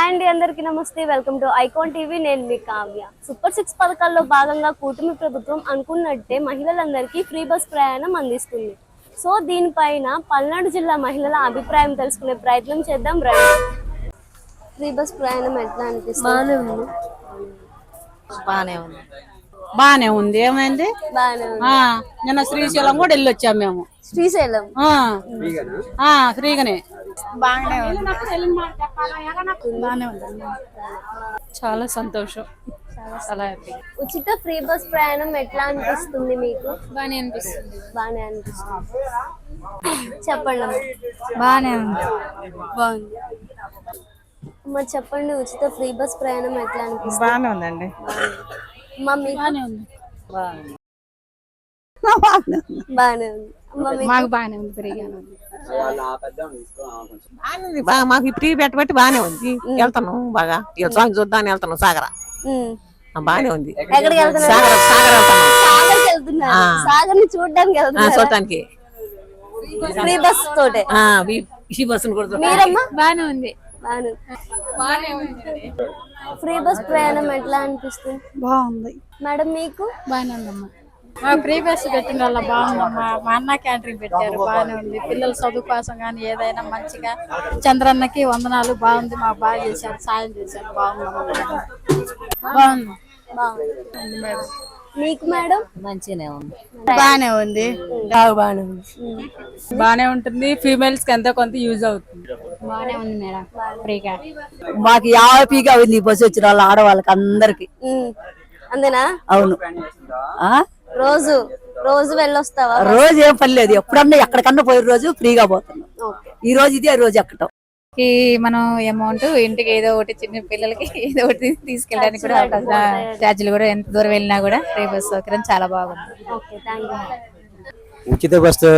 Hi అండి, అందరికీ నమస్తే. Welcome to icon TV. నేను మీ కావ్య. సూపర్ 6 పథకాల్లో భాగంగా కూటమి ప్రభుత్వం అనుకున్నట్టే మహిళలందరికీ ఫ్రీ బస్ ప్రయాణం అందిస్తుంది. సో దీనిపైన పల్నాడు జిల్లా మహిళల అభిప్రాయం తెలుసుకునే ప్రయత్నం చేద్దాం రండి. ఫ్రీ బస్ ప్రయాణం ఎట్లా అనిపిస్తుంది? బానే ఉంది. ఏమైంది? నిన్న శ్రీశైలం కూడా వెళ్ళొచ్చాం మేము. శ్రీశైలం ఫ్రీగానే. బాగానే ఉంది. చాలా సంతోషం. చాలా హ్యాపీ. ఉచిత ఫ్రీ బస్ ప్రయాణం ఎట్లా అనిపిస్తుంది మీకు? బాగానే అనిపిస్తుంది. చెప్పండి అమ్మ. బాగానే ఉంది. బాగుంది అమ్మ. చెప్పండి, ఉచిత ఫ్రీ బస్ ప్రయాణం ఎట్లా అనిపిస్తుంది? బాగానే ఉందండి. బాగానే ఉంది. మాకు బాగానే ఉంది. ఫ్రీగానే ఉంది. మాకు ఫ్రీ పెట్టబట్టి బాగానే ఉంది. వెళ్తాను బాగా సాంగ్ చూద్దామని వెళ్తాను. సాగర బాగానే ఉంది. ఎక్కడికి వెళ్తున్నారు? సాగర్ ని చూడడానికి ఫ్రీ బస్ తోటే. ఈ బస్సును కూడా మీరమ్మా? బాగానే ఉంది. ఫ్రీ బస్ ప్రయాణం ఎట్లా అనిపిస్తుంది? బాగుంది మేడం మీకు? బాగానే ఉందమ్మా. మా ఫ్రీ బస్ పెట్టిన వల్ల బాగుందమ్మా. మా అన్న క్యాంటీన్ పెట్టారు, బాగానే ఉంది. పిల్లల చదువు కోసం కానీ ఏదైనా మంచిగా చంద్రన్నకి వందనాలు. బాగుంది, మాకు బాగా చేశారు, సాయం చేశారు. బాగుంది. మేడం మీకు? మేడం మంచిగానే ఉంది. బాగానే ఉంది. బాగానే ఉంటుంది. ఫీమేల్స్ కి ఎంతో కొంత యూజ్ అవుతుంది. బాగానే ఉంది మేడం. ఫ్రీగా మాకు హ్యాపీగా ఉంది బస్సు వచ్చిన వాళ్ళ ఆడవాళ్ళకి అందరికి. అంతేనా? అవును. రోజు వెళ్ళొస్తావా? రోజు ఏం పని లేదు. ఎప్పుడన్నా ఎక్కడికన్నా పోయే రోజు ఫ్రీగా పోతున్నాం. ఈ రోజు ఇదే రోజు ఎక్కటం. మనం అమౌంట్ ఇంటికి ఏదో ఒకటి చిన్న పిల్లలకి ఏదో ఒకటి తీసుకెళ్ళడానికి కూడా ఛార్జీలు కూడా ఎంత దూరం వెళ్ళినా కూడా ఫ్రీ బస్ సౌకర్యం చాలా బాగుంది. ఉచిత బస్సు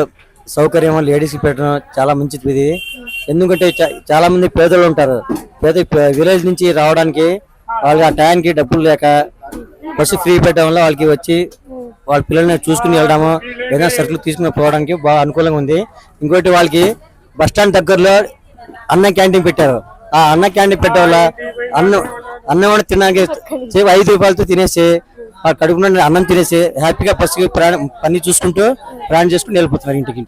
సౌకర్యం లేడీస్ కి పెట్టడం చాలా మంచిది ఇది. ఎందుకంటే చాలా మంది పేదలు ఉంటారు. విలేజ్ నుంచి రావడానికి వాళ్ళకి ఆ టైంకి డబ్బులు లేక బస్సు ఫ్రీ పెట్టడం వల్ల వాళ్ళకి వచ్చి వాళ్ళ పిల్లల్ని చూసుకుని వెళ్ళడము, ఏదైనా సరుకులు తీసుకుని పోవడానికి బాగా అనుకూలంగా ఉంది. ఇంకోటి వాళ్ళకి బస్ స్టాండ్ దగ్గరలో అన్న క్యాంటీన్ పెట్టారు. ఆ అన్న క్యాంటీన్ పెట్టడం వల్ల అన్నం కూడా తినడానికి 5 రూపాయలతో తినేసి ఆ కడుపు నుండి అన్నం తినేసి హ్యాపీగా బస్సుకి పని చూసుకుంటూ ప్రయాణం చేసుకుని వెళ్ళిపోతున్నారు ఇంటికి.